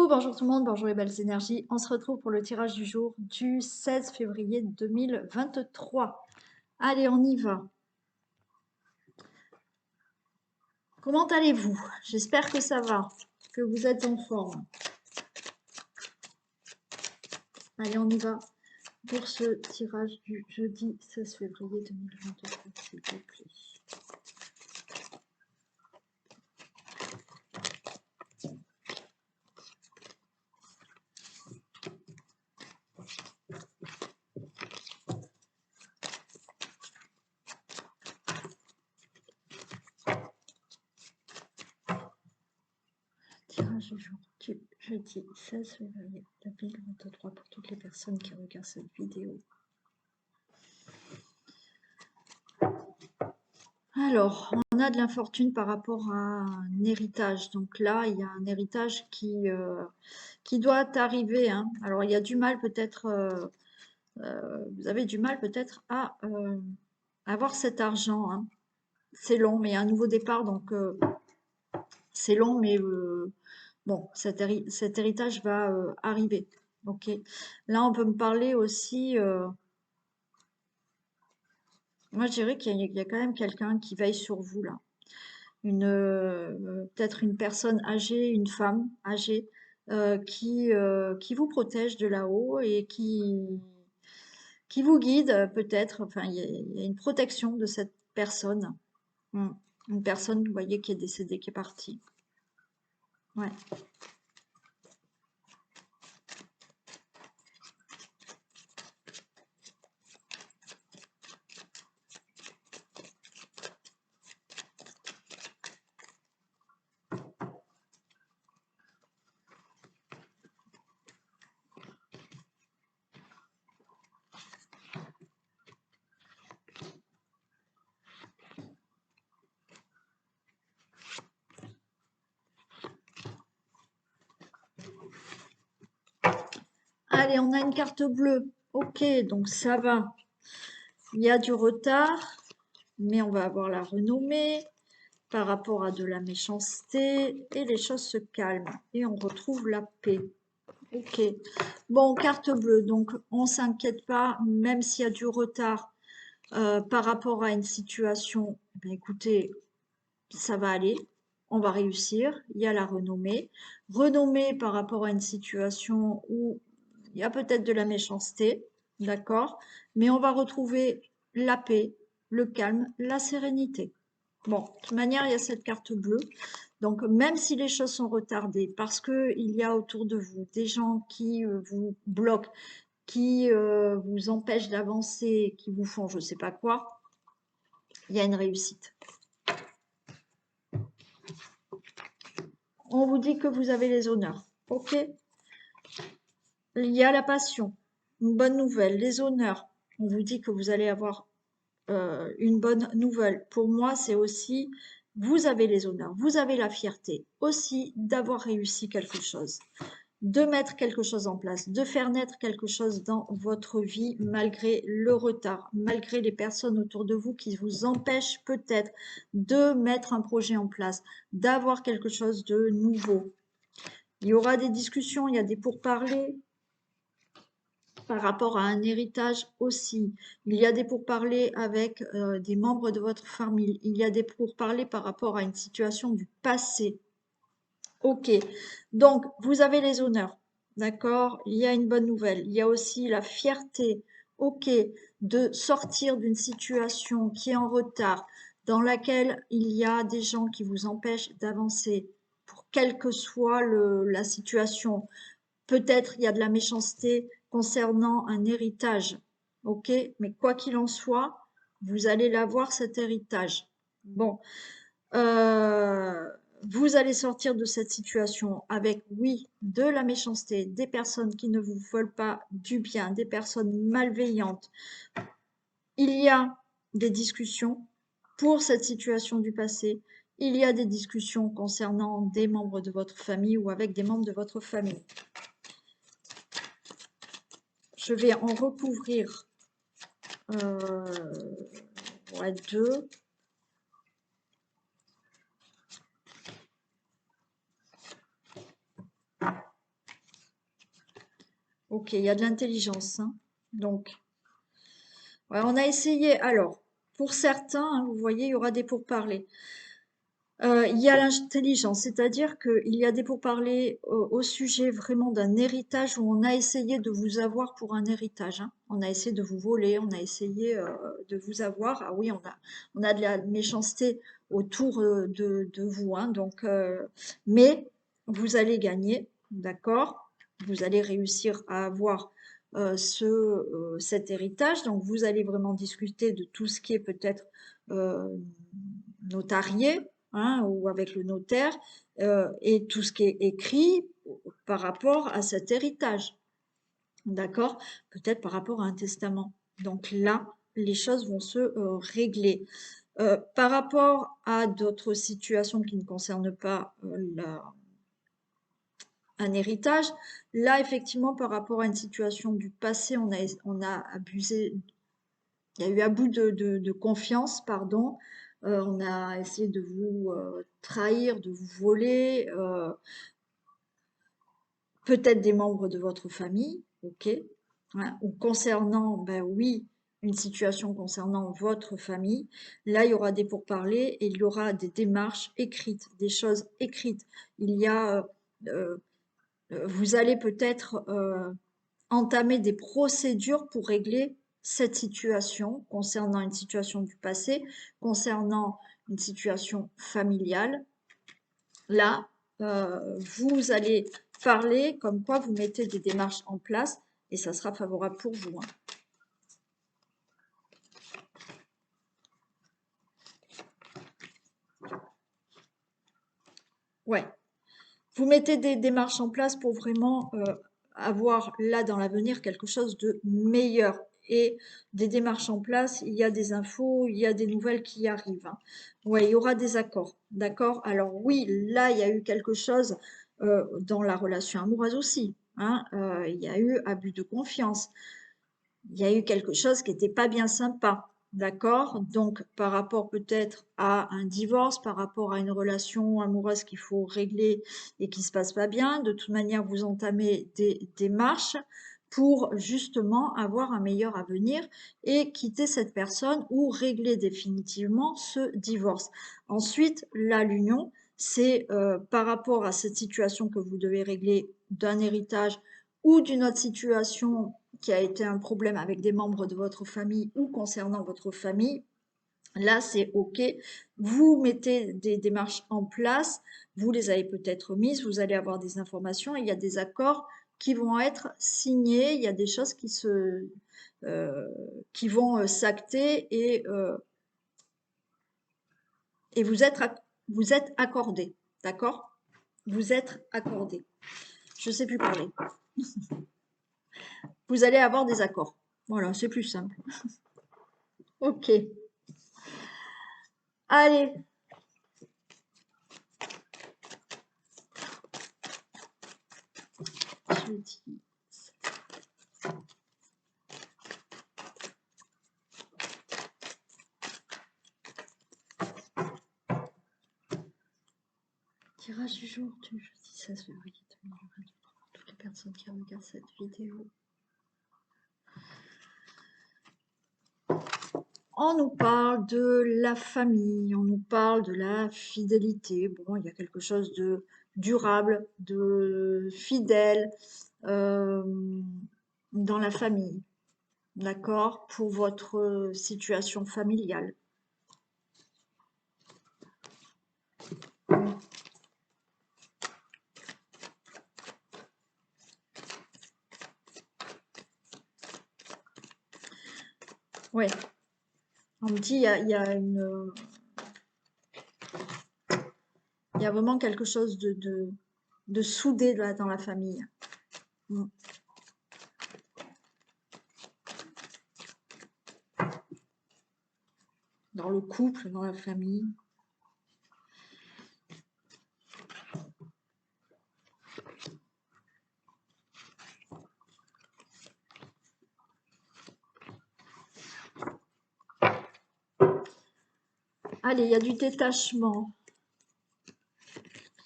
Bonjour tout le monde, bonjour les belles énergies. On se retrouve pour le tirage du jour du 16 février 2023. Allez, on y va. Comment allez-vous? J'espère que ça va, que vous êtes en forme. Allez, on y va pour ce tirage du jeudi 16 février 2023, s'il vous plaît. Tirage du jour du jeudi 16 février 2023 pour toutes les personnes qui regardent cette vidéo. Alors, on a de l'infortune par rapport à un héritage. Donc là, il y a un héritage qui doit arriver, hein. Alors, il y a du mal peut-être, vous avez du mal peut-être à avoir cet argent, hein. C'est long, mais il y a un nouveau départ, donc c'est long, mais bon, cet héritage va arriver. Ok. Là, on peut me parler aussi. Moi, je dirais qu'il y a quand même quelqu'un qui veille sur vous là. Peut-être une personne âgée, une femme âgée, qui vous protège de là-haut et qui vous guide peut-être. Enfin, il y a une protection de cette personne. Hmm. Une personne, vous voyez, qui est décédée, qui est partie. Ouais. Allez, on a une carte bleue. Ok, donc ça va. Il y a du retard, mais on va avoir la renommée par rapport à de la méchanceté et les choses se calment et on retrouve la paix. Ok. Bon, carte bleue, donc on s'inquiète pas, même s'il y a du retard par rapport à une situation. Ben, écoutez, ça va aller, on va réussir. Il y a la renommée. Renommée par rapport à une situation où il y a peut-être de la méchanceté, d'accord, mais on va retrouver la paix, le calme, la sérénité. Bon, de toute manière, il y a cette carte bleue. Donc, même si les choses sont retardées, parce qu'il y a autour de vous des gens qui vous bloquent, qui vous empêchent d'avancer, qui vous font je ne sais pas quoi, il y a une réussite. On vous dit que vous avez les honneurs. Ok. Il y a la passion. Une bonne nouvelle. Les honneurs. On vous dit que vous allez avoir une bonne nouvelle. Pour moi, c'est aussi, vous avez les honneurs. Vous avez la fierté aussi d'avoir réussi quelque chose. De mettre quelque chose en place, de faire naître quelque chose dans votre vie malgré le retard, malgré les personnes autour de vous qui vous empêchent peut-être de mettre un projet en place, d'avoir quelque chose de nouveau. Il y aura des discussions, il y a des pourparlers par rapport à un héritage aussi. Il y a des pourparlers avec des membres de votre famille. Il y a des pourparlers par rapport à une situation du passé. Ok, donc vous avez les honneurs, d'accord? Il y a une bonne nouvelle. Il y a aussi la fierté, ok, de sortir d'une situation qui est en retard, dans laquelle il y a des gens qui vous empêchent d'avancer, pour quelle que soit la situation. Peut-être il y a de la méchanceté concernant un héritage, ok? Mais quoi qu'il en soit, vous allez l'avoir cet héritage. Bon. Vous allez sortir de cette situation avec, oui, de la méchanceté, des personnes qui ne vous veulent pas du bien, des personnes malveillantes. Il y a des discussions pour cette situation du passé. Il y a des discussions concernant des membres de votre famille ou avec des membres de votre famille. Je vais en recouvrir deux. Ok, il y a de l'intelligence, hein. Donc, ouais, on a essayé. Alors, pour certains, hein, vous voyez, il y aura des pourparlers. Il y a l'intelligence, c'est-à-dire qu'il y a des pourparlers au sujet vraiment d'un héritage où on a essayé de vous avoir pour un héritage, hein. On a essayé de vous voler, on a essayé de vous avoir. Ah oui, on a de la méchanceté autour de vous, hein, donc, mais vous allez gagner, d'accord? Vous allez réussir à avoir cet héritage, donc vous allez vraiment discuter de tout ce qui est peut-être euh, notarié, hein, ou avec le notaire, et tout ce qui est écrit par rapport à cet héritage, d'accord? Peut-être par rapport à un testament. Donc là, les choses vont se régler. Par rapport à d'autres situations qui ne concernent pas un héritage, là, effectivement, par rapport à une situation du passé, on a abusé, il y a eu abus de confiance, pardon. On a essayé de vous trahir, de vous voler, peut-être des membres de votre famille, ok. Hein, ou concernant, ben oui, une situation concernant votre famille. Là, il y aura des pourparlers et il y aura des démarches écrites, des choses écrites. Il y a, euh, vous allez peut-être entamer des procédures pour régler cette situation concernant une situation du passé, concernant une situation familiale. Là, vous allez parler comme quoi vous mettez des démarches en place et ça sera favorable pour vous, hein. Ouais, vous mettez des démarches en place pour vraiment avoir là dans l'avenir quelque chose de meilleur. Et des démarches en place, il y a des infos, il y a des nouvelles qui arrivent, hein. Ouais, il y aura des accords, d'accord? Alors oui, là, il y a eu quelque chose dans la relation amoureuse aussi, hein. Il y a eu abus de confiance. Il y a eu quelque chose qui n'était pas bien sympa, d'accord? Donc, par rapport peut-être à un divorce, par rapport à une relation amoureuse qu'il faut régler et qui se passe pas bien, de toute manière, vous entamez des démarches pour justement avoir un meilleur avenir et quitter cette personne ou régler définitivement ce divorce. Ensuite, là, l'union, c'est par rapport à cette situation que vous devez régler d'un héritage ou d'une autre situation qui a été un problème avec des membres de votre famille ou concernant votre famille, là c'est OK. Vous mettez des démarches en place, vous les avez peut-être mises, vous allez avoir des informations, il y a des accords qui vont être signés, il y a des choses euh, qui vont s'acter et vous êtes accordé, d'accord? Vous êtes accordé. Je ne sais plus parler. Vous allez avoir des accords. Voilà, c'est plus simple. Ok. Allez, je dis. Tirage du jour du jeudi 16 février 2023. Toutes les personnes qui regardent cette vidéo. On nous parle de la famille, on nous parle de la fidélité. Bon, il y a quelque chose de durable, de fidèle euh, dans la famille, d'accord, pour votre situation familiale. Ouais, on me dit il y a vraiment quelque chose de soudé là, dans la famille. Mm. Dans le couple, dans la famille. Allez, il y a du détachement.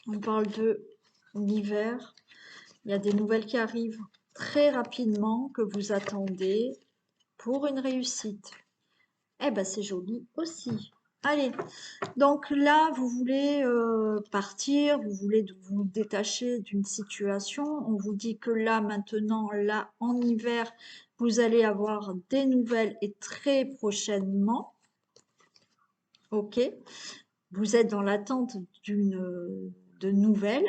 On parle de l'hiver. Il y a des nouvelles qui arrivent très rapidement que vous attendez pour une réussite. Eh ben, c'est joli aussi. Allez, donc là, vous voulez partir, vous voulez vous détacher d'une situation. On vous dit que là, maintenant, là, en hiver, vous allez avoir des nouvelles et très prochainement. Ok, vous êtes dans l'attente de nouvelles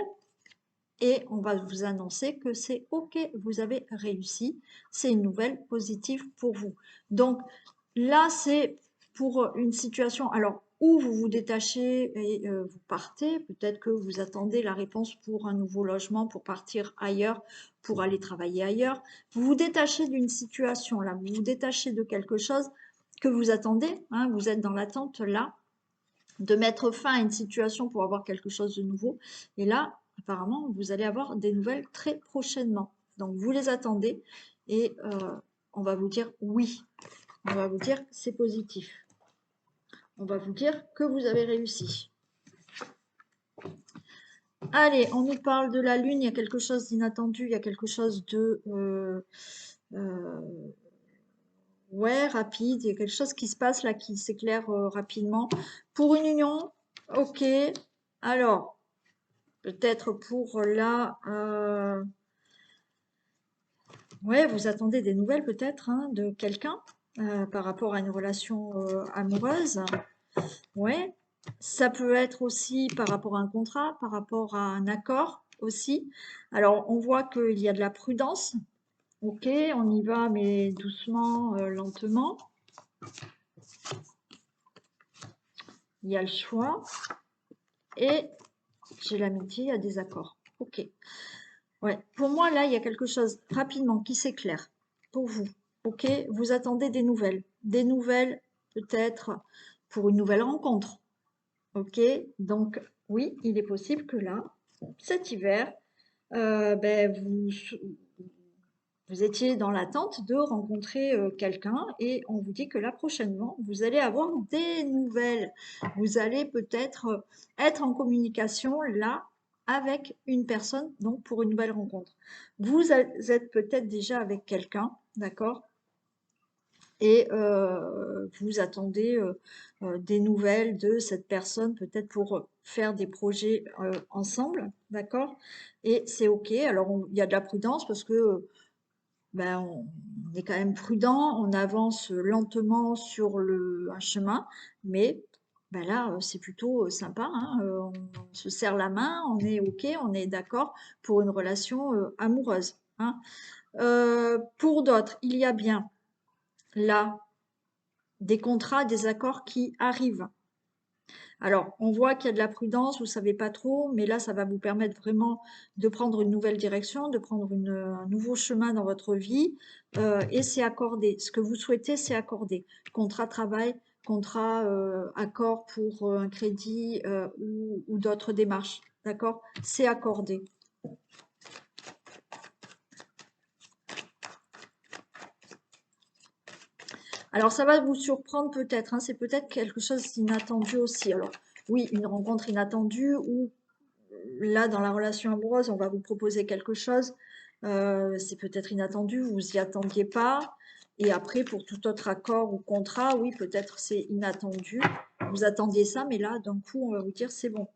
et on va vous annoncer que c'est ok, vous avez réussi. C'est une nouvelle positive pour vous. Donc là, c'est pour une situation, alors, où vous vous détachez et vous partez, peut-être que vous attendez la réponse pour un nouveau logement, pour partir ailleurs, pour aller travailler ailleurs. Vous vous détachez d'une situation, là, vous vous détachez de quelque chose que vous attendez, hein, vous êtes dans l'attente, là, de mettre fin à une situation pour avoir quelque chose de nouveau. Et là, apparemment, vous allez avoir des nouvelles très prochainement. Donc, vous les attendez et on va vous dire oui. On va vous dire c'est positif. On va vous dire que vous avez réussi. Allez, on nous parle de la Lune, il y a quelque chose d'inattendu, il y a quelque chose de ouais, rapide, il y a quelque chose qui se passe là, qui s'éclaire rapidement. Pour une union, ok. Alors, peut-être pour là, ouais, vous attendez des nouvelles peut-être hein, de quelqu'un par rapport à une relation amoureuse. Ouais, ça peut être aussi par rapport à un contrat, par rapport à un accord aussi. Alors, on voit qu'il y a de la prudence. Ok, on y va, mais doucement, lentement. Il y a le choix. Et j'ai l'amitié, il y a des accords. Ok. Ouais, pour moi, là, il y a quelque chose rapidement qui s'éclaire pour vous. Ok, vous attendez des nouvelles. Des nouvelles, peut-être, pour une nouvelle rencontre. Ok, donc oui, il est possible que là, cet hiver, ben, vous étiez dans l'attente de rencontrer quelqu'un et on vous dit que là prochainement, vous allez avoir des nouvelles. Vous allez peut-être être en communication là avec une personne, donc pour une nouvelle rencontre. Vous êtes peut-être déjà avec quelqu'un, d'accord? Et vous attendez des nouvelles de cette personne, peut-être pour faire des projets ensemble, d'accord? Et c'est OK. Alors, il y a de la prudence parce que ben, on est quand même prudent, on avance lentement sur un chemin, mais ben là, c'est plutôt sympa, hein, on se serre la main, on est OK, on est d'accord pour une relation amoureuse, hein. Pour d'autres, il y a bien là des contrats, des accords qui arrivent. Alors, on voit qu'il y a de la prudence, vous savez pas trop, mais là, ça va vous permettre vraiment de prendre une nouvelle direction, de prendre un nouveau chemin dans votre vie, et c'est accordé. Ce que vous souhaitez, c'est accordé. Contrat travail, contrat accord pour un crédit ou d'autres démarches, d'accord? C'est accordé. Alors, ça va vous surprendre peut-être, hein, c'est peut-être quelque chose d'inattendu aussi. Alors, oui, une rencontre inattendue ou là, dans la relation amoureuse, on va vous proposer quelque chose, c'est peut-être inattendu, vous y attendiez pas. Et après, pour tout autre accord ou contrat, oui, peut-être c'est inattendu. Vous attendiez ça, mais là, d'un coup, on va vous dire c'est bon.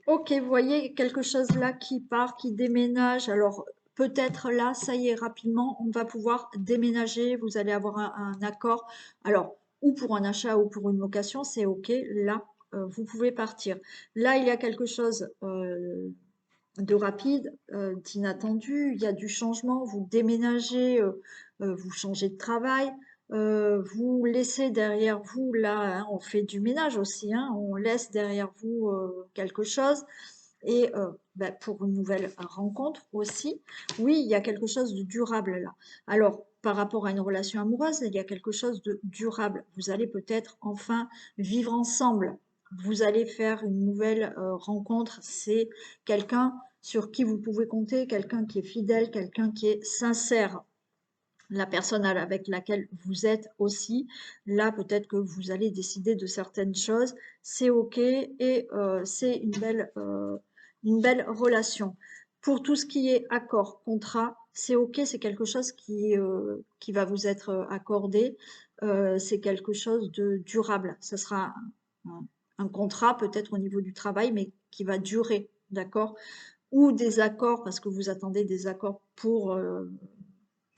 Ok, vous voyez quelque chose là qui part, qui déménage. Alors peut-être là, ça y est, rapidement, on va pouvoir déménager. Vous allez avoir un accord. Alors, ou pour un achat ou pour une location, c'est ok. Là, vous pouvez partir. Là, il y a quelque chose de rapide, d'inattendu. Il y a du changement. Vous déménagez, vous changez de travail. Vous laissez derrière vous, là, hein, on fait du ménage aussi, hein, on laisse derrière vous quelque chose. Et ben, pour une nouvelle rencontre aussi, oui, il y a quelque chose de durable là. Alors, par rapport à une relation amoureuse, il y a quelque chose de durable. Vous allez peut-être enfin vivre ensemble. Vous allez faire une nouvelle rencontre. C'est quelqu'un sur qui vous pouvez compter, quelqu'un qui est fidèle, quelqu'un qui est sincère. La personne avec laquelle vous êtes aussi, là peut-être que vous allez décider de certaines choses, c'est ok et c'est une belle relation. Pour tout ce qui est accord, contrat, c'est ok, c'est quelque chose qui va vous être accordé, c'est quelque chose de durable. Ce sera un, un contrat peut-être au niveau du travail, mais qui va durer, d'accord? Ou des accords, parce que vous attendez des accords pour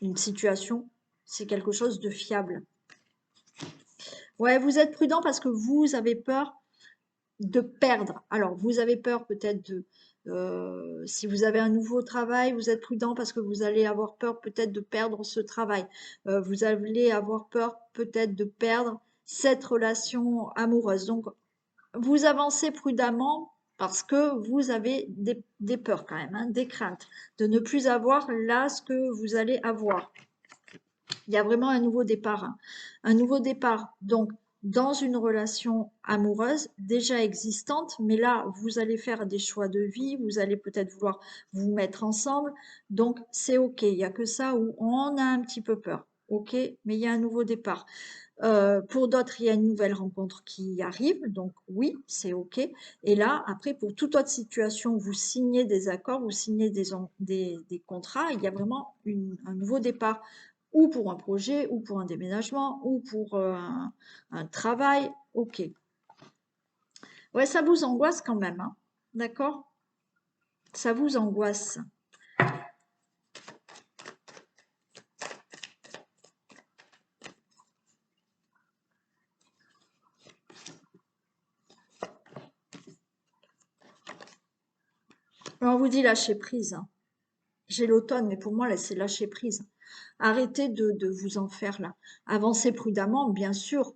une situation, c'est quelque chose de fiable. Ouais, vous êtes prudent parce que vous avez peur de perdre. Alors, vous avez peur peut-être de... si vous avez un nouveau travail, vous êtes prudent parce que vous allez avoir peur peut-être de perdre ce travail. Vous allez avoir peur peut-être de perdre cette relation amoureuse. Donc, vous avancez prudemment parce que vous avez des peurs quand même, hein, des craintes de ne plus avoir là ce que vous allez avoir. Il y a vraiment un nouveau départ, hein. Un nouveau départ, donc, dans une relation amoureuse déjà existante, mais là, vous allez faire des choix de vie, vous allez peut-être vouloir vous mettre ensemble, donc c'est ok. Il n'y a que ça où on a un petit peu peur, ok, mais il y a un nouveau départ. Pour d'autres, il y a une nouvelle rencontre qui arrive, donc oui, c'est ok. Et là, après, pour toute autre situation, vous signez des accords, vous signez des contrats, il y a vraiment un nouveau départ, ou pour un projet, ou pour un déménagement, ou pour un travail, ok. Ouais, ça vous angoisse quand même, hein, d'accord? Ça vous angoisse. On vous dit lâcher prise, hein. J'ai l'automne, mais pour moi, là, c'est lâcher prise. Arrêtez de vous en faire là. Avancez prudemment, bien sûr.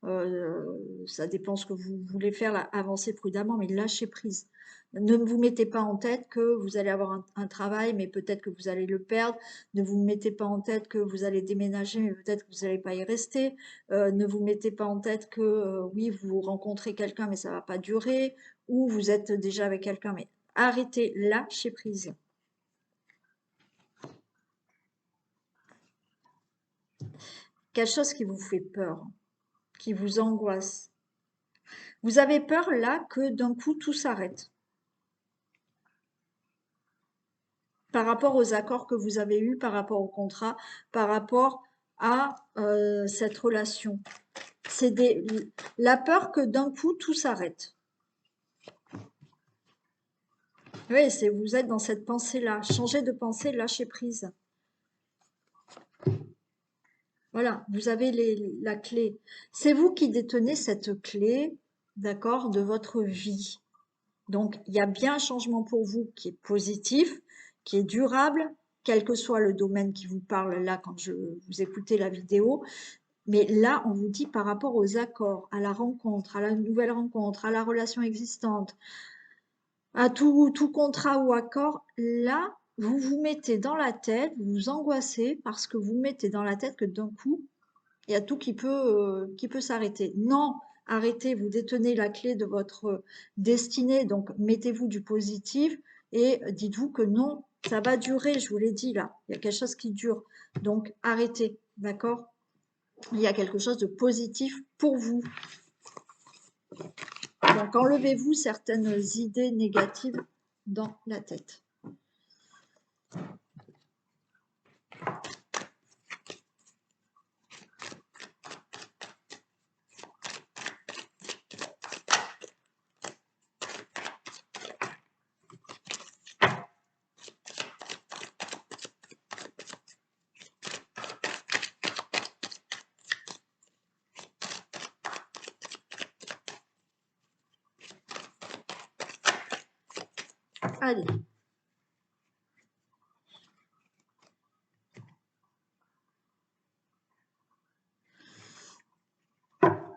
Euh, Ça dépend ce que vous voulez faire là. Avancez prudemment, mais lâchez prise. Ne vous mettez pas en tête que vous allez avoir un travail, mais peut-être que vous allez le perdre. Ne vous mettez pas en tête que vous allez déménager, mais peut-être que vous n'allez pas y rester. Ne vous mettez pas en tête que oui, vous rencontrez quelqu'un, mais ça va pas durer. Ou vous êtes déjà avec quelqu'un, mais arrêtez, lâchez prise. Quelque chose qui vous fait peur, qui vous angoisse. Vous avez peur là que d'un coup tout s'arrête par rapport aux accords que vous avez eus, par rapport au contrat, par rapport à cette relation. C'est la peur que d'un coup tout s'arrête. Oui, vous êtes dans cette pensée-là. Changez de pensée, lâchez prise. Voilà, vous avez la clé. C'est vous qui détenez cette clé, d'accord, de votre vie. Donc, il y a bien un changement pour vous qui est positif, qui est durable, quel que soit le domaine qui vous parle là quand vous écoutez la vidéo. Mais là, on vous dit par rapport aux accords, à la rencontre, à la nouvelle rencontre, à la relation existante, à tout contrat ou accord, là, vous vous mettez dans la tête, vous vous angoissez parce que vous mettez dans la tête que d'un coup, il y a tout qui peut s'arrêter. Non, arrêtez, vous détenez la clé de votre destinée, donc mettez-vous du positif et dites-vous que non, ça va durer, je vous l'ai dit là, il y a quelque chose qui dure. Donc arrêtez, d'accord? Il y a quelque chose de positif pour vous. Donc enlevez-vous certaines idées négatives dans la tête. Allez.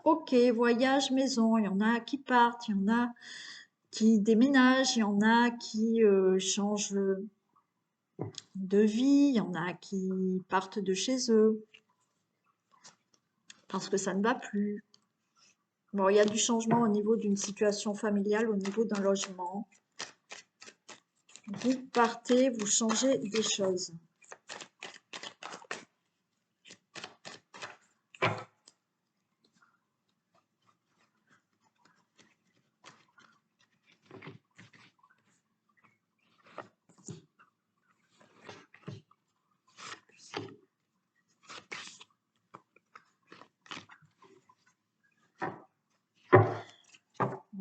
Ok, voyage, maison, il y en a qui partent, il y en a qui déménagent, il y en a qui changent de vie, il y en a qui partent de chez eux parce que ça ne va plus. Bon, il y a du changement au niveau d'une situation familiale, au niveau d'un logement. vous partez, vous changez des choses.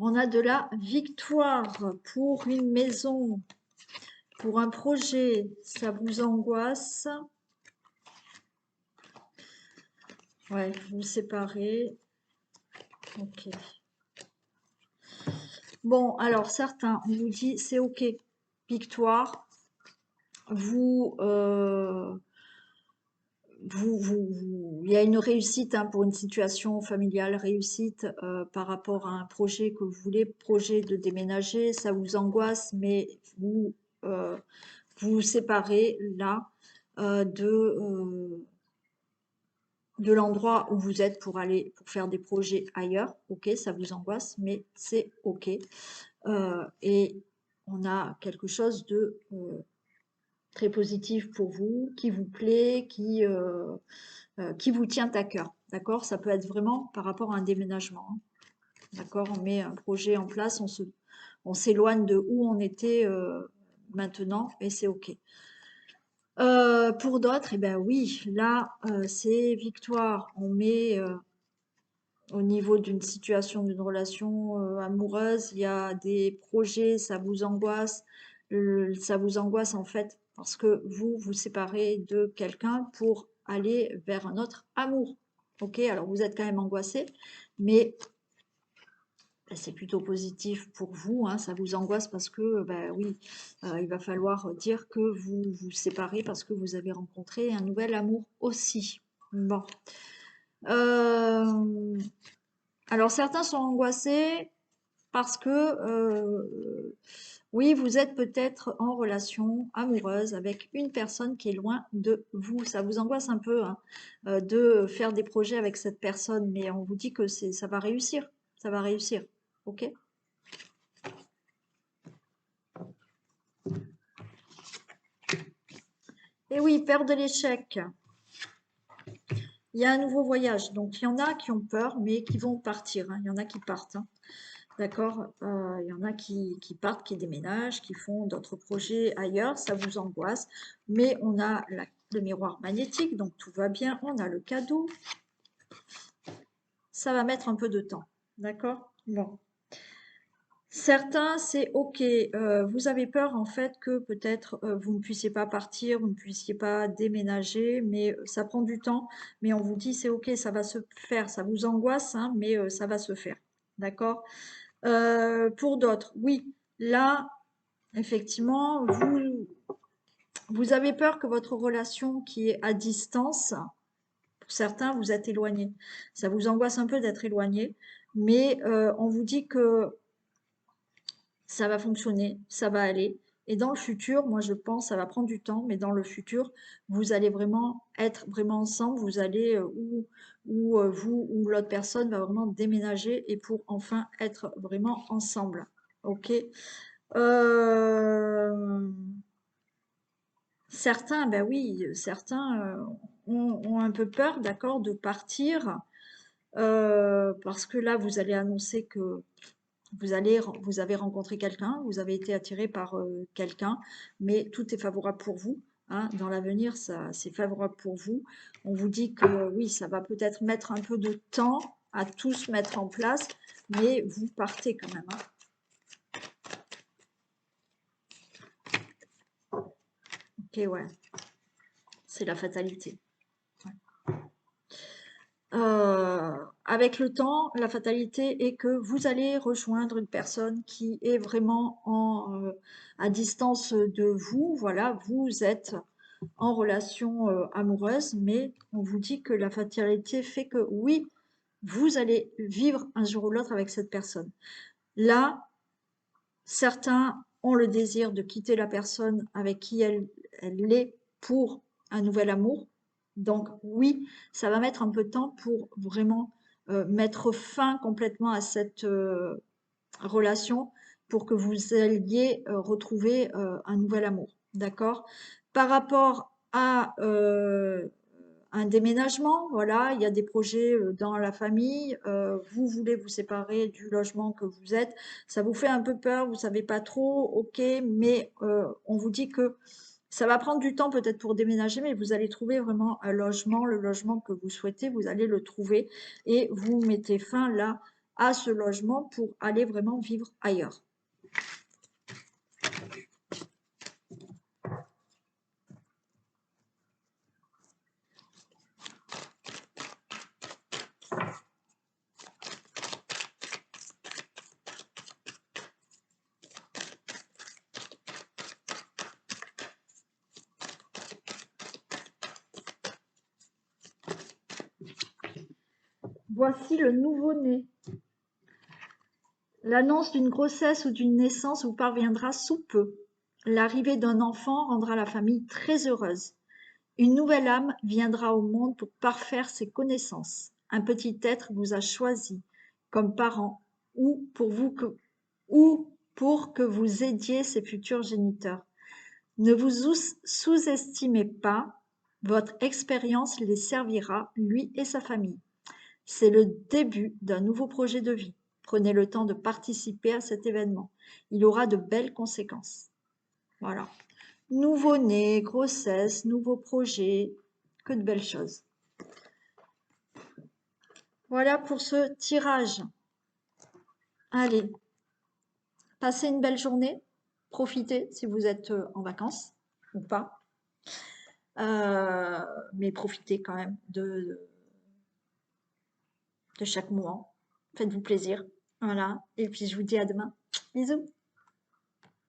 On a de la victoire pour une maison, pour un projet, ça vous angoisse. Ouais, vous vous séparez. Ok. Bon, alors certains, on vous dit c'est ok, victoire. Vous, il y a une réussite hein, pour une situation familiale, réussite par rapport à un projet que vous voulez, projet de déménager, ça vous angoisse, mais vous euh, vous séparez là de l'endroit où vous êtes pour aller pour faire des projets ailleurs. Ok, ça vous angoisse, mais c'est ok. Et on a quelque chose de très positif pour vous, qui vous plaît, qui vous tient à cœur. D'accord? Ça peut être vraiment par rapport à un déménagement. Hein. D'accord? On met un projet en place, on s'éloigne de où on était maintenant et c'est OK. Pour d'autres, eh ben oui, là, c'est victoire. On met au niveau d'une situation, d'une relation amoureuse, il y a des projets, ça vous angoisse en fait, parce que vous vous séparez de quelqu'un pour aller vers un autre amour. Ok, alors vous êtes quand même angoissé, mais ben, c'est plutôt positif pour vous, hein, ça vous angoisse parce que, ben oui, il va falloir dire que vous vous séparez parce que vous avez rencontré un nouvel amour aussi. Bon. Euh, alors certains sont angoissés parce que, oui, vous êtes peut-être en relation amoureuse avec une personne qui est loin de vous. Ça vous angoisse un peu hein, de faire des projets avec cette personne, mais on vous dit que ça va réussir. Ça va réussir. OK? Et oui, peur de l'échec. Il y a un nouveau voyage. Donc, il y en a qui ont peur, mais qui vont partir. Hein. Il y en a qui partent. Hein. D'accord? Il y en a qui partent, qui déménagent, qui font d'autres projets ailleurs. Ça vous angoisse. Mais on a le miroir magnétique, donc tout va bien. On a le cadeau. Ça va mettre un peu de temps. D'accord? Bon. Certains, c'est OK. Vous avez peur en fait que peut-être vous ne puissiez pas partir, vous ne puissiez pas déménager, mais ça prend du temps. Mais on vous dit c'est OK, ça va se faire. Ça vous angoisse, hein, mais ça va se faire. D'accord? Pour d'autres, oui. Là, effectivement, vous avez peur que votre relation qui est à distance, pour certains, vous êtes éloigné. Ça vous angoisse un peu d'être éloigné, mais on vous dit que ça va fonctionner, ça va aller. Et dans le futur, moi je pense, ça va prendre du temps, mais dans le futur, vous allez vraiment être vraiment ensemble, vous allez où vous ou l'autre personne va vraiment déménager et pour enfin être vraiment ensemble. Ok. Euh, Certains, ben oui, certains ont un peu peur, d'accord, de partir parce que là, vous allez annoncer que vous avez rencontré quelqu'un, vous avez été attiré par quelqu'un, mais tout est favorable pour vous. Hein, dans l'avenir, c'est favorable pour vous. On vous dit que oui, ça va peut-être mettre un peu de temps à tout se mettre en place, mais vous partez quand même. Hein. Ok, ouais, c'est la fatalité. Avec le temps, la fatalité est que vous allez rejoindre une personne qui est vraiment à distance de vous. Voilà, vous êtes en relation amoureuse, mais on vous dit que la fatalité fait que oui, vous allez vivre un jour ou l'autre avec cette personne. Là, certains ont le désir de quitter la personne avec qui elle est pour un nouvel amour. Donc oui, ça va mettre un peu de temps pour vraiment mettre fin complètement à cette relation pour que vous alliez retrouver un nouvel amour. D'accord? Par rapport à un déménagement, voilà, il y a des projets dans la famille, vous voulez vous séparer du logement que vous êtes, ça vous fait un peu peur, vous savez pas trop, ok, mais on vous dit que ça va prendre du temps peut-être pour déménager, mais vous allez trouver vraiment un logement, le logement que vous souhaitez, vous allez le trouver et vous mettez fin là à ce logement pour aller vraiment vivre ailleurs. Voici le nouveau-né. L'annonce d'une grossesse ou d'une naissance vous parviendra sous peu. L'arrivée d'un enfant rendra la famille très heureuse. Une nouvelle âme viendra au monde pour parfaire ses connaissances. Un petit être vous a choisi comme parent ou pour que vous aidiez ses futurs géniteurs. Ne vous sous-estimez pas, votre expérience les servira, lui et sa famille. C'est le début d'un nouveau projet de vie. Prenez le temps de participer à cet événement. Il aura de belles conséquences. Voilà. Nouveau-né, grossesse, nouveau projet, que de belles choses. Voilà pour ce tirage. Allez, passez une belle journée. Profitez si vous êtes en vacances ou pas. Mais profitez quand même de chaque moment. Faites-vous plaisir. Voilà. Et puis je vous dis à demain. Bisous.